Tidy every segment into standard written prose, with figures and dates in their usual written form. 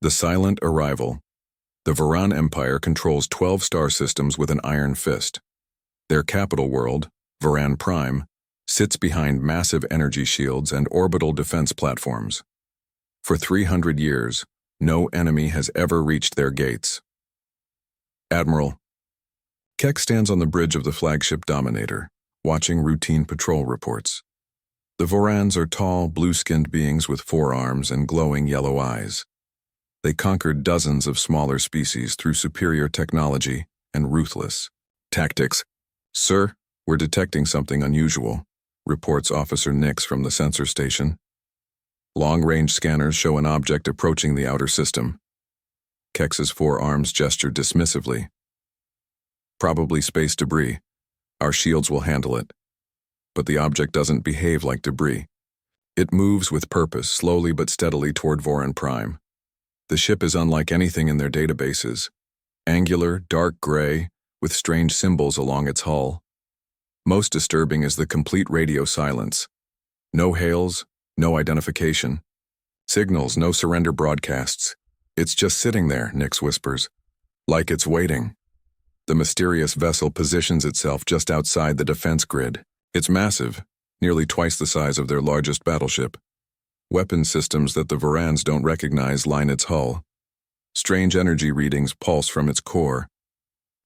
The Silent Arrival. The Varan Empire controls 12 star systems with an iron fist. Their capital world, Varan Prime, sits behind massive energy shields and orbital defense platforms. For 300 years, no enemy has ever reached their gates. Admiral. Keck stands on the bridge of the flagship Dominator, watching routine patrol reports. The Vorans are tall, blue-skinned beings with 4 arms and glowing yellow eyes. They conquered dozens of smaller species through superior technology and ruthless tactics. Sir, we're detecting something unusual, reports Officer Nix from the sensor station. Long-range scanners show an object approaching the outer system. Kex's 4 arms gesture dismissively. Probably space debris. Our shields will handle it. But the object doesn't behave like debris. It moves with purpose, slowly but steadily toward Varan Prime. The ship is unlike anything in their databases. Angular, dark gray, with strange symbols along its hull. Most disturbing is the complete radio silence. No hails, no identification. Signals, no surrender broadcasts. It's just sitting there, Nix whispers. Like it's waiting. The mysterious vessel positions itself just outside the defense grid. It's massive, nearly twice the size of their largest battleship. Weapon systems that the Varans don't recognize line its hull. Strange energy readings pulse from its core.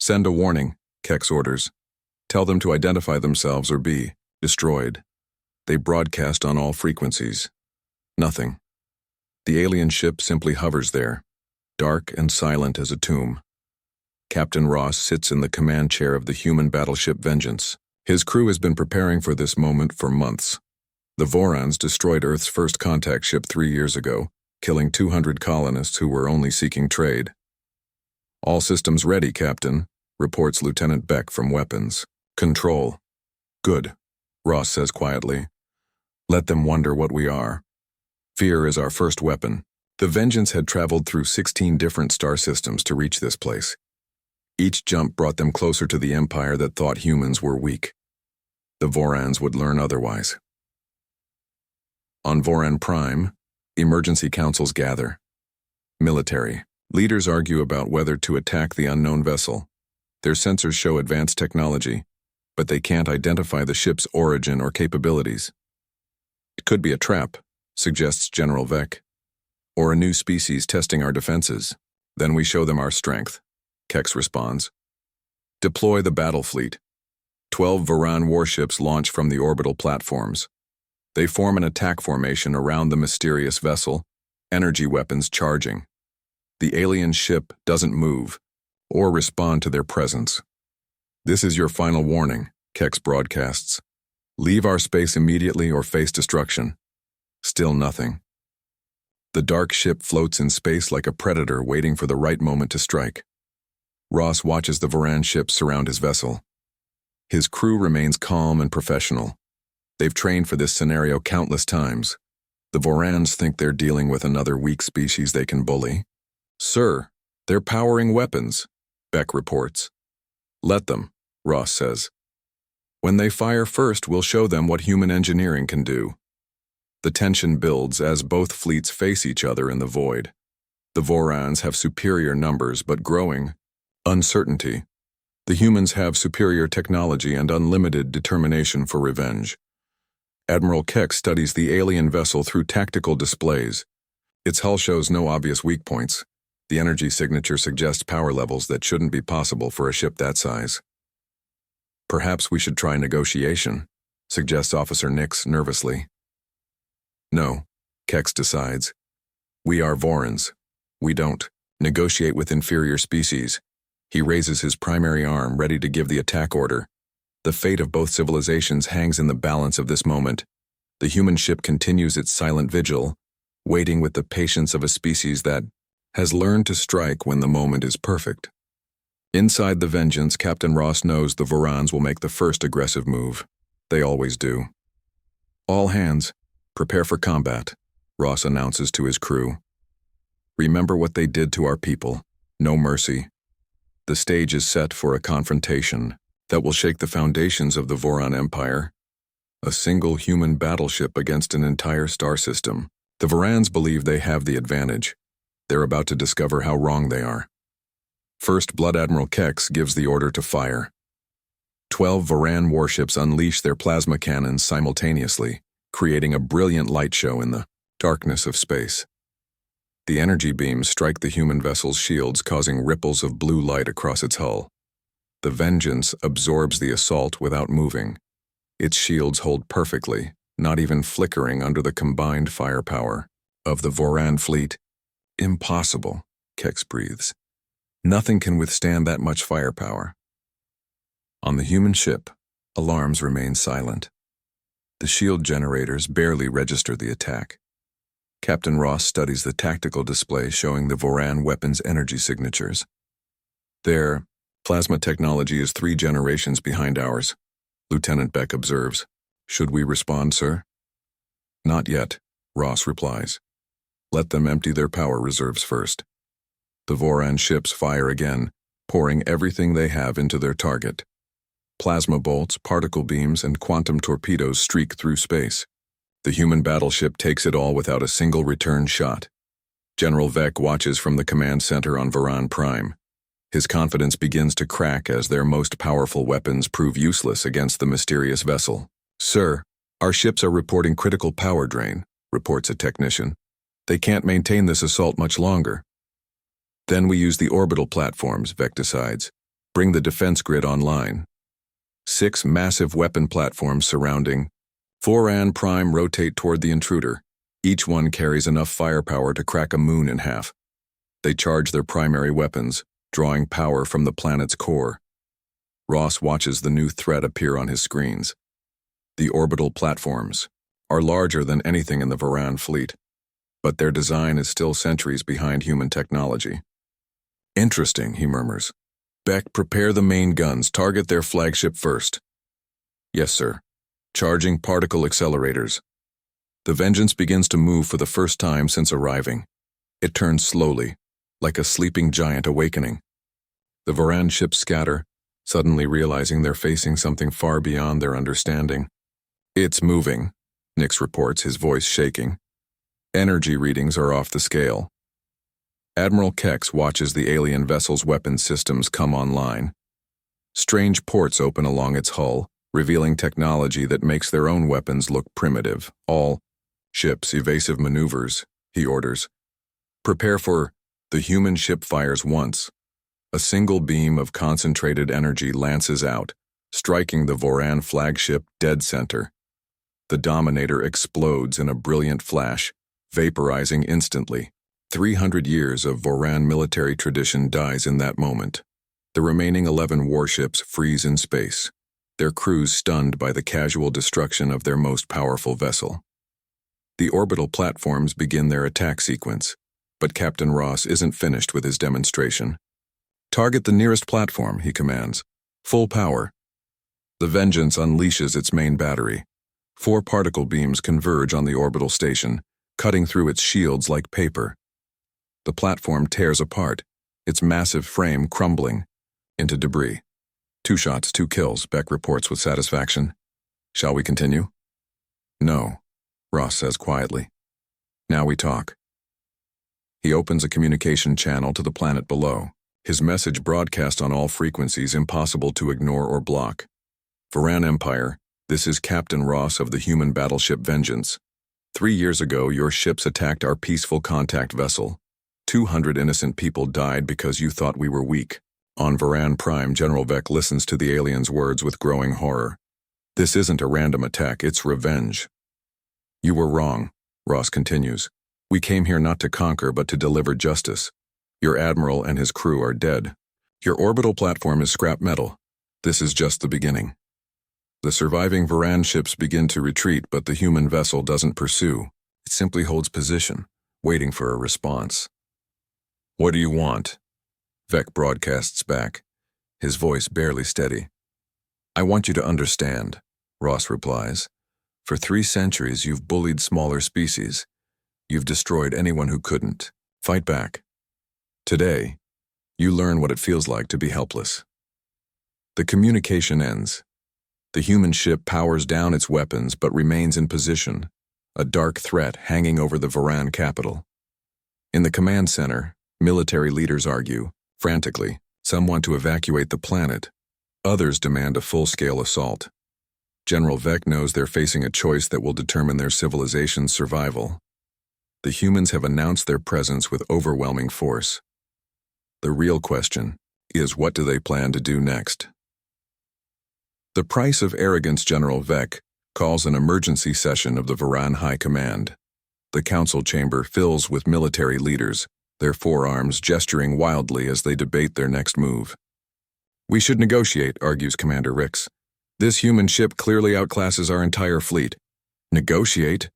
Send a warning, Kex orders. Tell them to identify themselves or be destroyed. They broadcast on all frequencies. Nothing. The alien ship simply hovers there, dark and silent as a tomb. Captain Ross sits in the command chair of the human battleship Vengeance. His crew has been preparing for this moment for months. The Vorans destroyed Earth's first contact ship 3 years ago, killing 200 colonists who were only seeking trade. All systems ready, Captain, reports Lieutenant Beck from Weapons. Control. Good, Ross says quietly. Let them wonder what we are. Fear is our first weapon. The Vengeance had traveled through 16 different star systems to reach this place. Each jump brought them closer to the empire that thought humans were weak. The Vorans would learn otherwise. On Varan Prime, emergency councils gather. Military leaders argue about whether to attack the unknown vessel. Their sensors show advanced technology, but they can't identify the ship's origin or capabilities. It could be a trap, suggests General Vec, or a new species testing our defenses. Then we show them our strength, Kex responds. Deploy the battle fleet. 12 Varan warships launch from the orbital platforms. They form an attack formation around the mysterious vessel, energy weapons charging. The alien ship doesn't move or respond to their presence. This is your final warning, Kex broadcasts. Leave our space immediately or face destruction. Still nothing. The dark ship floats in space like a predator waiting for the right moment to strike. Ross watches the Varan ship surround his vessel. His crew remains calm and professional. They've trained for this scenario countless times. The Vorans think they're dealing with another weak species they can bully. Sir, they're powering weapons, Beck reports. Let them, Ross says. When they fire first, we'll show them what human engineering can do. The tension builds as both fleets face each other in the void. The Vorans have superior numbers but growing uncertainty. The humans have superior technology and unlimited determination for revenge. Admiral Keck studies the alien vessel through tactical displays. Its hull shows no obvious weak points. The energy signature suggests power levels that shouldn't be possible for a ship that size. Perhaps we should try negotiation, suggests Officer Nix nervously. No, Kex decides. We are Vorans. We don't negotiate with inferior species. He raises his primary arm, ready to give the attack order. The fate of both civilizations hangs in the balance of this moment. The human ship continues its silent vigil, waiting with the patience of a species that has learned to strike when the moment is perfect. Inside the Vengeance, Captain Ross knows the Vorans will make the first aggressive move. They always do. All hands, prepare for combat, Ross announces to his crew. Remember what they did to our people. No mercy. The stage is set for a confrontation that will shake the foundations of the Varan Empire. A single human battleship against an entire star system. The Varans believe they have the advantage. They're about to discover how wrong they are. First, Blood Admiral Kex gives the order to fire. 12 Varan warships unleash their plasma cannons simultaneously, creating a brilliant light show in the darkness of space. The energy beams strike the human vessel's shields, causing ripples of blue light across its hull. The Vengeance absorbs the assault without moving. Its shields hold perfectly, not even flickering under the combined firepower of the Voran fleet. Impossible, Kex breathes. Nothing can withstand that much firepower. On the human ship, alarms remain silent. The shield generators barely register the attack. Captain Ross studies the tactical display showing the Voran weapons' energy signatures. Their plasma technology is 3 generations behind ours, Lieutenant Beck observes. Should we respond, sir? Not yet, Ross replies. Let them empty their power reserves first. The Voran ships fire again, pouring everything they have into their target. Plasma bolts, particle beams, and quantum torpedoes streak through space. The human battleship takes it all without a single return shot. General Vec watches from the command center on Varan Prime. His confidence begins to crack as their most powerful weapons prove useless against the mysterious vessel. Sir, our ships are reporting critical power drain, reports a technician. They can't maintain this assault much longer. Then we use the orbital platforms, Vec decides. Bring the defense grid online. 6 massive weapon platforms surrounding Voran Prime rotate toward the intruder. Each one carries enough firepower to crack a moon in half. They charge their primary weapons, drawing power from the planet's core. Ross watches the new threat appear on his screens. The orbital platforms are larger than anything in the Varan fleet, but their design is still centuries behind human technology. Interesting, he murmurs. Beck, prepare the main guns. Target their flagship first. Yes, sir. Charging particle accelerators. The Vengeance begins to move for the first time since arriving. It turns slowly, like a sleeping giant awakening. The Varan ships scatter, suddenly realizing they're facing something far beyond their understanding. It's moving, Nix reports, his voice shaking. Energy readings are off the scale. Admiral Kex watches the alien vessel's weapon systems come online. Strange ports open along its hull, revealing technology that makes their own weapons look primitive. All ships evasive maneuvers, he orders. Prepare for the human ship fires once. A single beam of concentrated energy lances out, striking the Voran flagship dead center. The Dominator explodes in a brilliant flash, vaporizing instantly. 300 years of Voran military tradition dies in that moment. The remaining 11 warships freeze in space, their crews stunned by the casual destruction of their most powerful vessel. The orbital platforms begin their attack sequence, but Captain Ross isn't finished with his demonstration. Target the nearest platform, he commands. Full power. The Vengeance unleashes its main battery. 4 particle beams converge on the orbital station, cutting through its shields like paper. The platform tears apart, its massive frame crumbling into debris. 2 shots, 2 kills, Beck reports with satisfaction. Shall we continue? No, Ross says quietly. Now we talk. He opens a communication channel to the planet below, his message broadcast on all frequencies impossible to ignore or block. Varan Empire, this is Captain Ross of the human battleship Vengeance. 3 years ago, your ships attacked our peaceful contact vessel. 200 innocent people died because you thought we were weak. On Varan Prime, General Vec listens to the alien's words with growing horror. This isn't a random attack, it's revenge. You were wrong, Ross continues. We came here not to conquer but to deliver justice. Your admiral and his crew are dead. Your orbital platform is scrap metal. This is just the beginning. The surviving Varan ships begin to retreat, but the human vessel doesn't pursue. It simply holds position, waiting for a response. What do you want? Vec broadcasts back, his voice barely steady. I want you to understand, Ross replies. For 3 centuries you've bullied smaller species. You've destroyed anyone who couldn't. Fight back. Today, you learn what it feels like to be helpless. The communication ends. The human ship powers down its weapons but remains in position, a dark threat hanging over the Varan capital. In the command center, military leaders argue, frantically. Some want to evacuate the planet. Others demand a full-scale assault. General Vec knows they're facing a choice that will determine their civilization's survival. The humans have announced their presence with overwhelming force. The real question is, what do they plan to do next? The price of arrogance. General Vec calls an emergency session of the Varan High Command. The council chamber fills with military leaders, their forearms gesturing wildly as they debate their next move. "We should negotiate," argues Commander Rix. "This human ship clearly outclasses our entire fleet." "Negotiate?"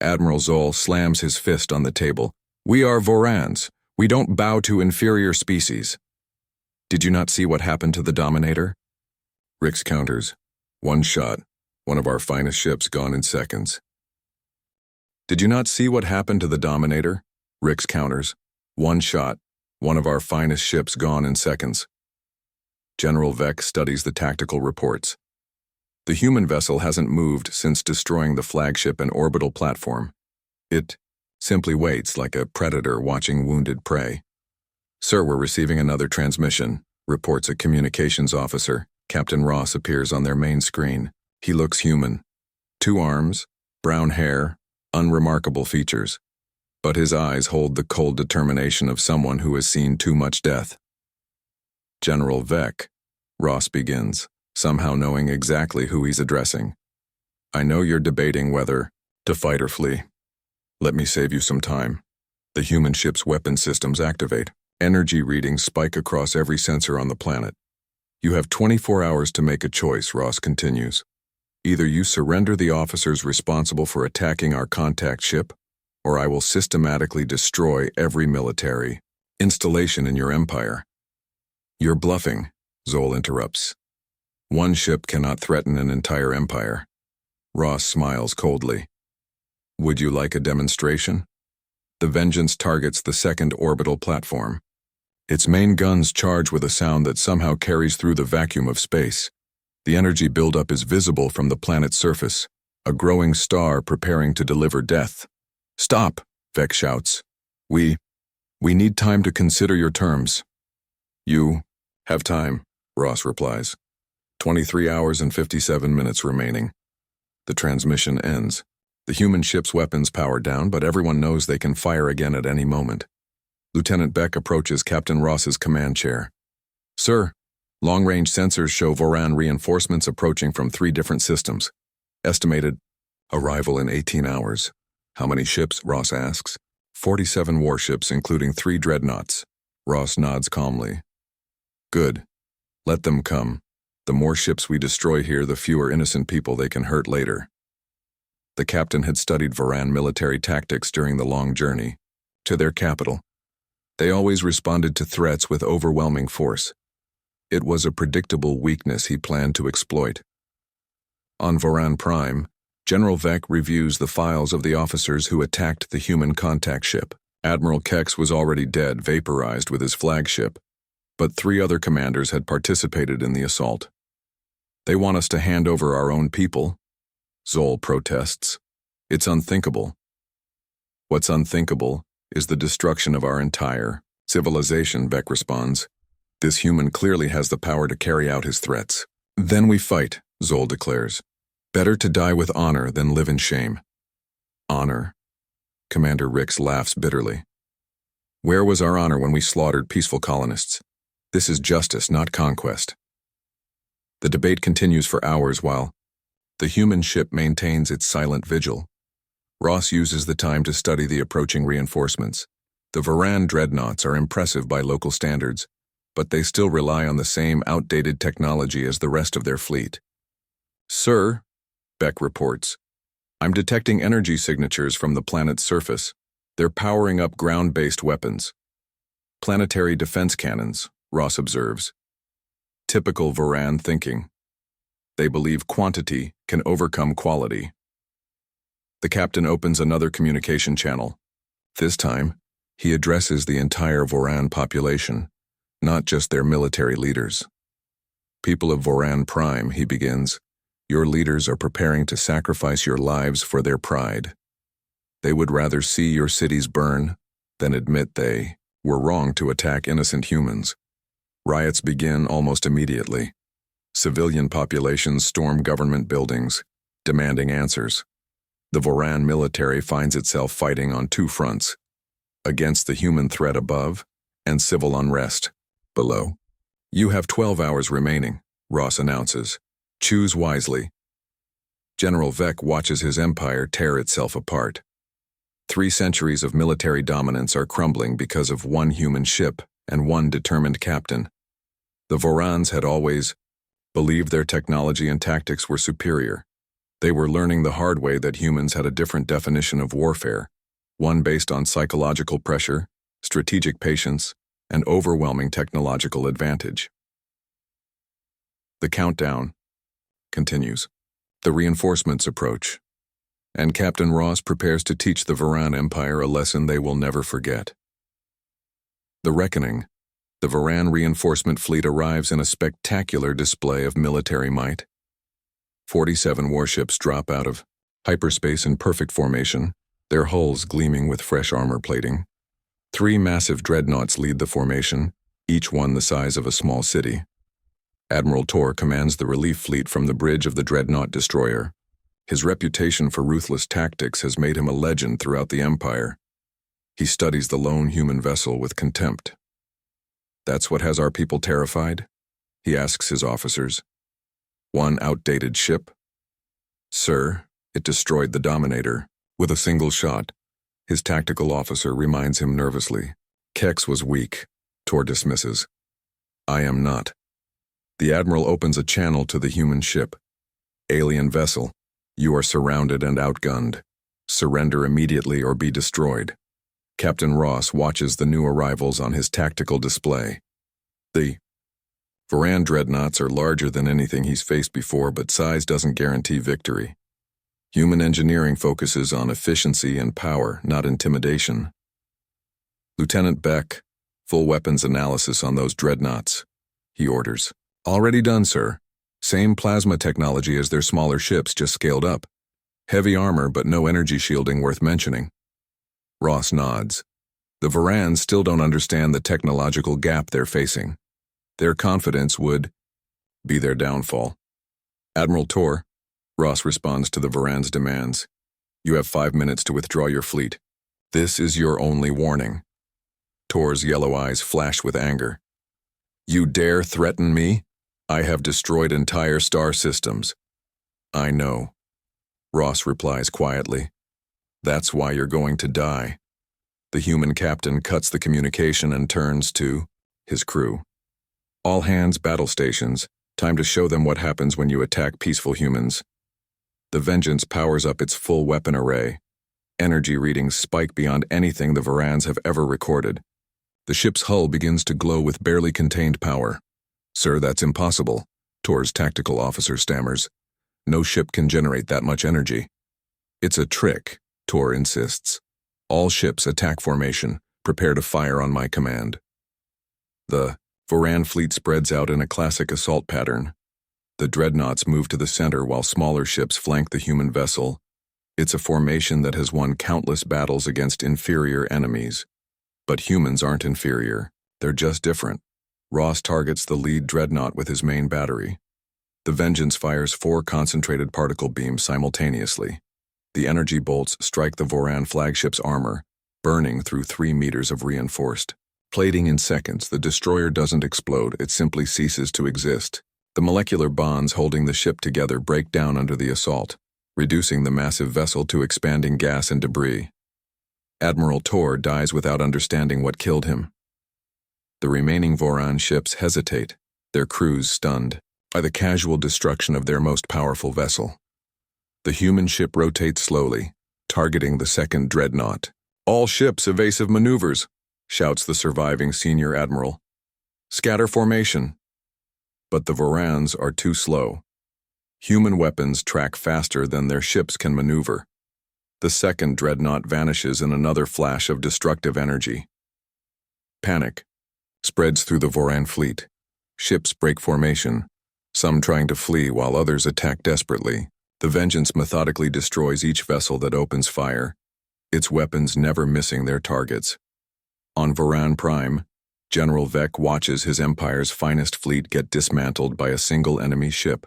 Admiral Zoll slams his fist on the table. "We are Vorans. We don't bow to inferior species." "Did you not see what happened to the Dominator?" Rix counters. "One shot. One of our finest ships gone in seconds." "Did you not see what happened to the Dominator?" Rix counters. "One shot. One of our finest ships gone in seconds." General Vec studies the tactical reports. The human vessel hasn't moved since destroying the flagship and orbital platform. It simply waits like a predator watching wounded prey. "Sir, we're receiving another transmission," reports a communications officer. Captain Ross appears on their main screen. He looks human. 2 arms, brown hair, unremarkable features. But his eyes hold the cold determination of someone who has seen too much death. "General Vec," Ross begins, somehow knowing exactly who he's addressing. "I know you're debating whether to fight or flee. Let me save you some time." The human ship's weapon systems activate. Energy readings spike across every sensor on the planet. "You have 24 hours to make a choice," Ross continues. "Either you surrender the officers responsible for attacking our contact ship, or I will systematically destroy every military installation in your empire." "You're bluffing," Zoll interrupts. "One ship cannot threaten an entire empire." Ross smiles coldly. "Would you like a demonstration?" The Vengeance targets the second orbital platform. Its main guns charge with a sound that somehow carries through the vacuum of space. The energy buildup is visible from the planet's surface, a growing star preparing to deliver death. "Stop!" Vec shouts. We need time to consider your terms." "You have time," Ross replies. 23 hours and 57 minutes remaining. The transmission ends. The human ship's weapons power down, but everyone knows they can fire again at any moment. Lieutenant Beck approaches Captain Ross's command chair. "Sir, long-range sensors show Voran reinforcements approaching from 3 different systems. Estimated arrival in 18 hours. "How many ships?" Ross asks. 47 warships, including 3 dreadnoughts. Ross nods calmly. "Good. Let them come. The more ships we destroy here, the fewer innocent people they can hurt later." The captain had studied Voran military tactics during the long journey to their capital. They always responded to threats with overwhelming force. It was a predictable weakness he planned to exploit. On Voran Prime, General Vec reviews the files of the officers who attacked the human contact ship. Admiral Kex was already dead, vaporized with his flagship, but 3 other commanders had participated in the assault. "They want us to hand over our own people," Zoll protests. "It's unthinkable." "What's unthinkable is the destruction of our entire civilization," Vec responds. "This human clearly has the power to carry out his threats." "Then we fight," Zoll declares. "Better to die with honor than live in shame." "Honor?" Commander Rix laughs bitterly. "Where was our honor when we slaughtered peaceful colonists? This is justice, not conquest." The debate continues for hours while the human ship maintains its silent vigil. Ross uses the time to study the approaching reinforcements. The Voran dreadnoughts are impressive by local standards, but they still rely on the same outdated technology as the rest of their fleet. "Sir," Beck reports, "I'm detecting energy signatures from the planet's surface. They're powering up ground-based weapons." "Planetary defense cannons," Ross observes. Typical Voran thinking. They believe quantity can overcome quality. The captain opens another communication channel. This time, he addresses the entire Voran population, not just their military leaders. "People of Voran Prime," he begins, "your leaders are preparing to sacrifice your lives for their pride. They would rather see your cities burn then admit they were wrong to attack innocent humans. Riots begin almost immediately. Civilian populations storm government buildings, demanding answers. The Voran military finds itself fighting on two fronts, against the human threat above and civil unrest below. You have 12 hours remaining, Ross announces. Choose wisely. General Vec watches his empire tear itself apart. 3 centuries of military dominance are crumbling because of one human ship and one determined captain. The Vorans had always believed their technology and tactics were superior. They were learning the hard way that humans had a different definition of warfare, one based on psychological pressure, strategic patience, and overwhelming technological advantage. The countdown continues. The reinforcements approach, and Captain Ross prepares to teach the Voran Empire a lesson they will never forget. The Reckoning. The Voran reinforcement fleet arrives in a spectacular display of military might. 47 warships drop out of hyperspace in perfect formation, their hulls gleaming with fresh armor plating. 3 massive dreadnoughts lead the formation, each one the size of a small city. Admiral Tor commands the relief fleet from the bridge of the dreadnought destroyer. His reputation for ruthless tactics has made him a legend throughout the Empire. He studies the lone human vessel with contempt. That's what has our people terrified? He asks his officers. One outdated ship? Sir, it destroyed the Dominator with a single shot. His tactical officer reminds him nervously. Kex was weak, Tor dismisses. I am not. The Admiral opens a channel to the human ship. Alien vessel, you are surrounded and outgunned. Surrender immediately or be destroyed. Captain Ross watches the new arrivals on his tactical display. The Voran dreadnoughts are larger than anything he's faced before, but size doesn't guarantee victory. Human engineering focuses on efficiency and power, not intimidation. Lieutenant Beck, full weapons analysis on those dreadnoughts, he orders. Already done, sir. Same plasma technology as their smaller ships, just scaled up. Heavy armor, but no energy shielding worth mentioning. Ross nods. The Vorans still don't understand the technological gap they're facing. Their confidence would be their downfall. Admiral Tor, Ross responds to the Voran's demands. You have 5 minutes to withdraw your fleet. This is your only warning. Tor's yellow eyes flash with anger. You dare threaten me? I have destroyed entire star systems. I know. Ross replies quietly. That's why you're going to die. The human captain cuts the communication and turns to his crew. All hands battle stations, time to show them what happens when you attack peaceful humans. The Vengeance powers up its full weapon array. Energy readings spike beyond anything the Vorans have ever recorded. The ship's hull begins to glow with barely contained power. Sir, that's impossible, Tor's tactical officer stammers. No ship can generate that much energy. It's a trick, Tor insists. All ships attack formation, prepare to fire on my command. The Voran fleet spreads out in a classic assault pattern. The dreadnoughts move to the center while smaller ships flank the human vessel. It's a formation that has won countless battles against inferior enemies. But humans aren't inferior, they're just different. Ross targets the lead dreadnought with his main battery. The Vengeance fires 4 concentrated particle beams simultaneously. The energy bolts strike the Voran flagship's armor, burning through 3 meters of reinforced plating in seconds. The destroyer doesn't explode, it simply ceases to exist. The molecular bonds holding the ship together break down under the assault, reducing the massive vessel to expanding gas and debris. Admiral Tor dies without understanding what killed him. The remaining Voran ships hesitate, their crews stunned by the casual destruction of their most powerful vessel. The human ship rotates slowly, targeting the second dreadnought. All ships evasive maneuvers, shouts the surviving senior admiral. Scatter formation. But the Vorans are too slow. Human weapons track faster than their ships can maneuver. The second dreadnought vanishes in another flash of destructive energy. Panic spreads through the Voran fleet. Ships break formation, some trying to flee while others attack desperately. The Vengeance methodically destroys each vessel that opens fire, its weapons never missing their targets. On Varan Prime, General Vec watches his Empire's finest fleet get dismantled by a single enemy ship.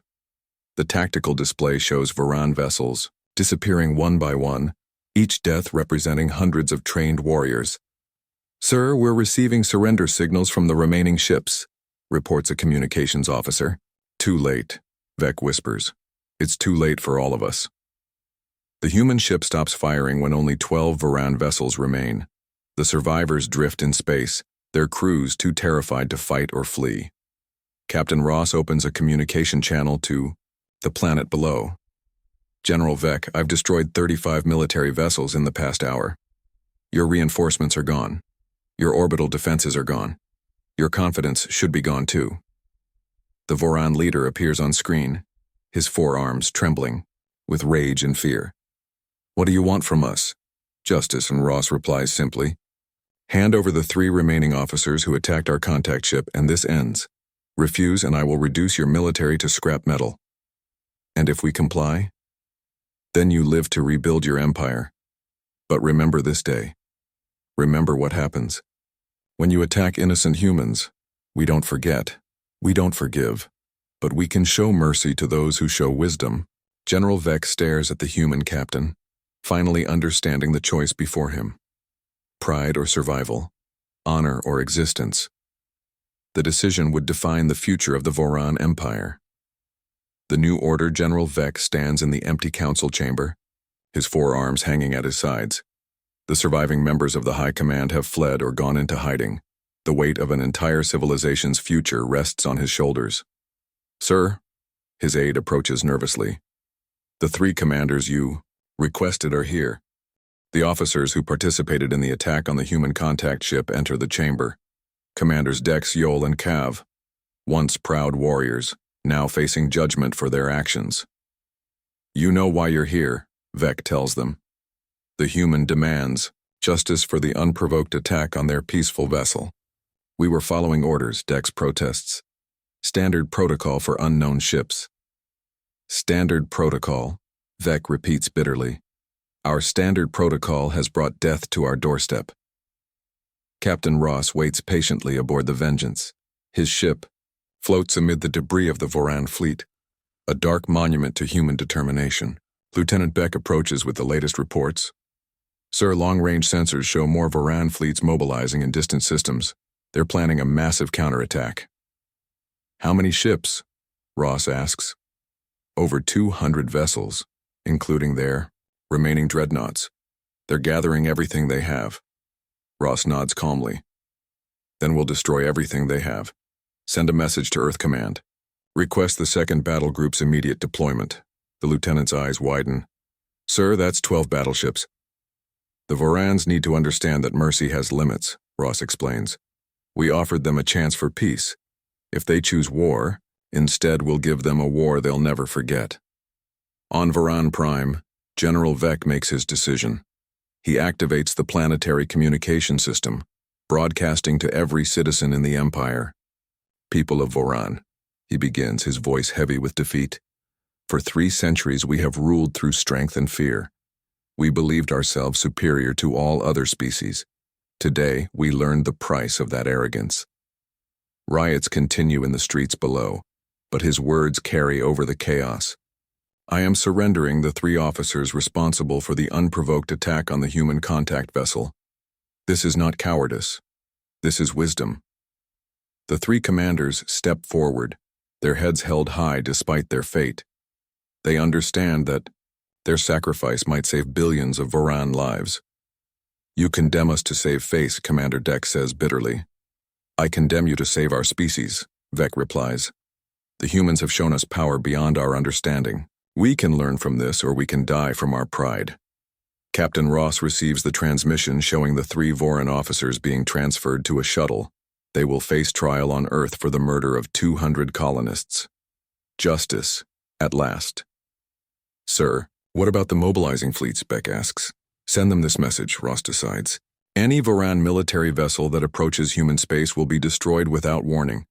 The tactical display shows Varan vessels disappearing one by one, each death representing hundreds of trained warriors. "Sir, we're receiving surrender signals from the remaining ships," reports a communications officer. "Too late," Vec whispers. "It's too late for all of us." The human ship stops firing when only 12 Varan vessels remain. The survivors drift in space, their crews too terrified to fight or flee. Captain Ross opens a communication channel to the planet below. "General Vec, I've destroyed 35 military vessels in the past hour. Your reinforcements are gone. Your orbital defenses are gone. Your confidence should be gone too." The Voran leader appears on screen, his forearms trembling with rage and fear. "What do you want from us?" "Justice," and Ross replies simply. "Hand over the 3 remaining officers who attacked our contact ship, and this ends. Refuse, and I will reduce your military to scrap metal. And if we comply, then you live to rebuild your empire. But remember this day. Remember what happens. When you attack innocent humans, we don't forget, we don't forgive, but we can show mercy to those who show wisdom." General Vec stares at the human captain, finally understanding the choice before him. Pride or survival, honor or existence. The decision would define the future of the Voran Empire. The new order, General Vec stands in the empty council chamber, his forearms hanging at his sides. The surviving members of the High Command have fled or gone into hiding. The weight of an entire civilization's future rests on his shoulders. "Sir," his aide approaches nervously. "The 3 commanders you requested are here." The officers who participated in the attack on the human contact ship enter the chamber. Commanders Dex, Yol, and Cav, once proud warriors, now facing judgment for their actions. "You know why you're here," Vec tells them. The human demands justice for the unprovoked attack on their peaceful vessel. "We were following orders," Dex protests. "Standard protocol for unknown ships." "Standard protocol," Vec repeats bitterly. "Our standard protocol has brought death to our doorstep." Captain Ross waits patiently aboard the Vengeance. His ship floats amid the debris of the Voran fleet, a dark monument to human determination. Lieutenant Beck approaches with the latest reports. "Sir, long-range sensors show more Voran fleets mobilizing in distant systems. They're planning a massive counterattack." "How many ships?" Ross asks. "Over 200 vessels, including their remaining dreadnoughts. They're gathering everything they have." Ross nods calmly. "Then we'll destroy everything they have. Send a message to Earth Command. Request the 2nd Battle Group's immediate deployment." The lieutenant's eyes widen. "Sir, that's 12 battleships." "The Vorans need to understand that mercy has limits," Ross explains. "We offered them a chance for peace. If they choose war, instead we'll give them a war they'll never forget." On Varan Prime, General Vec makes his decision. He activates the planetary communication system, broadcasting to every citizen in the Empire. "People of Voran," he begins, his voice heavy with defeat. "For 3 centuries we have ruled through strength and fear. We believed ourselves superior to all other species. Today, we learned the price of that arrogance." Riots continue in the streets below, but his words carry over the chaos. "I am surrendering the 3 officers responsible for the unprovoked attack on the human contact vessel. This is not cowardice. This is wisdom." The 3 commanders step forward, their heads held high despite their fate. They understand that their sacrifice might save billions of Voran lives. "You condemn us to save face," Commander Dex says bitterly. "I condemn you to save our species," Vec replies. "The humans have shown us power beyond our understanding. We can learn from this, or we can die from our pride." Captain Ross receives the transmission showing the 3 Voran officers being transferred to a shuttle. They will face trial on Earth for the murder of 200 colonists. Justice, at last. "Sir, what about the mobilizing fleets?" Beck asks. "Send them this message," Ross decides. "Any Voran military vessel that approaches human space will be destroyed without warning.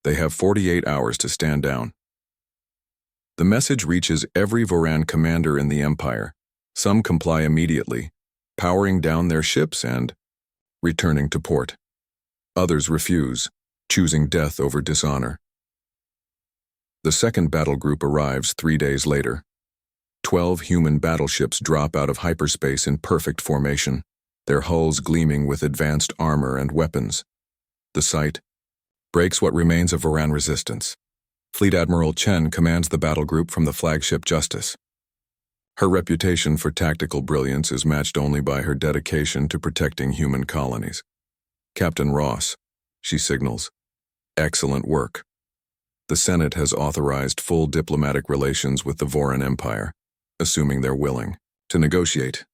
They have 48 hours to stand down." The message reaches every Voran commander in the Empire. Some comply immediately, powering down their ships and returning to port. Others refuse, choosing death over dishonor. The second battle group arrives 3 days later. 12 human battleships drop out of hyperspace in perfect formation, their hulls gleaming with advanced armor and weapons. The sight breaks what remains of Varan resistance. Fleet Admiral Chen commands the battle group from the flagship Justice. Her reputation for tactical brilliance is matched only by her dedication to protecting human colonies. "Captain Ross," she signals. "Excellent work. The Senate has authorized full diplomatic relations with the Voran Empire, assuming they're willing to negotiate."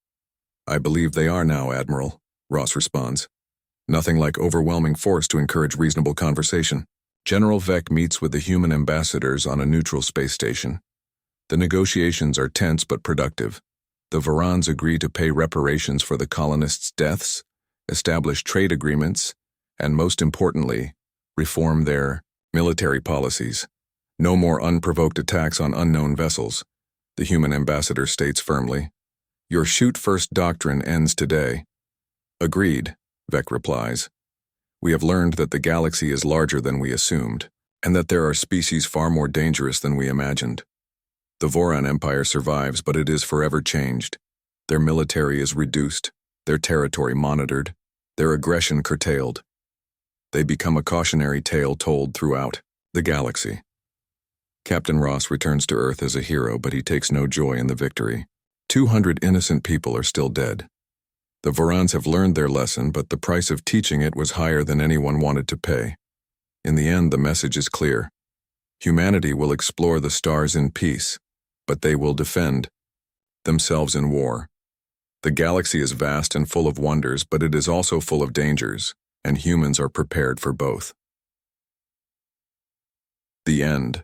"I believe they are now, Admiral," Ross responds. "Nothing like overwhelming force to encourage reasonable conversation." General Vec meets with the human ambassadors on a neutral space station. The negotiations are tense but productive. The Varans agree to pay reparations for the colonists' deaths, establish trade agreements, and most importantly, reform their military policies. No more unprovoked attacks on unknown vessels, the human ambassador states firmly. "Your shoot-first doctrine ends today." "Agreed," Vec replies. "We have learned that the galaxy is larger than we assumed, and that there are species far more dangerous than we imagined. The Voran Empire survives, but it is forever changed. Their military is reduced, their territory monitored, their aggression curtailed. They become a cautionary tale told throughout the galaxy." Captain Ross returns to Earth as a hero, but he takes no joy in the victory. 200 innocent people are still dead. The Vorans have learned their lesson, but the price of teaching it was higher than anyone wanted to pay. In the end, the message is clear. Humanity will explore the stars in peace, but they will defend themselves in war. The galaxy is vast and full of wonders, but it is also full of dangers, and humans are prepared for both. The end.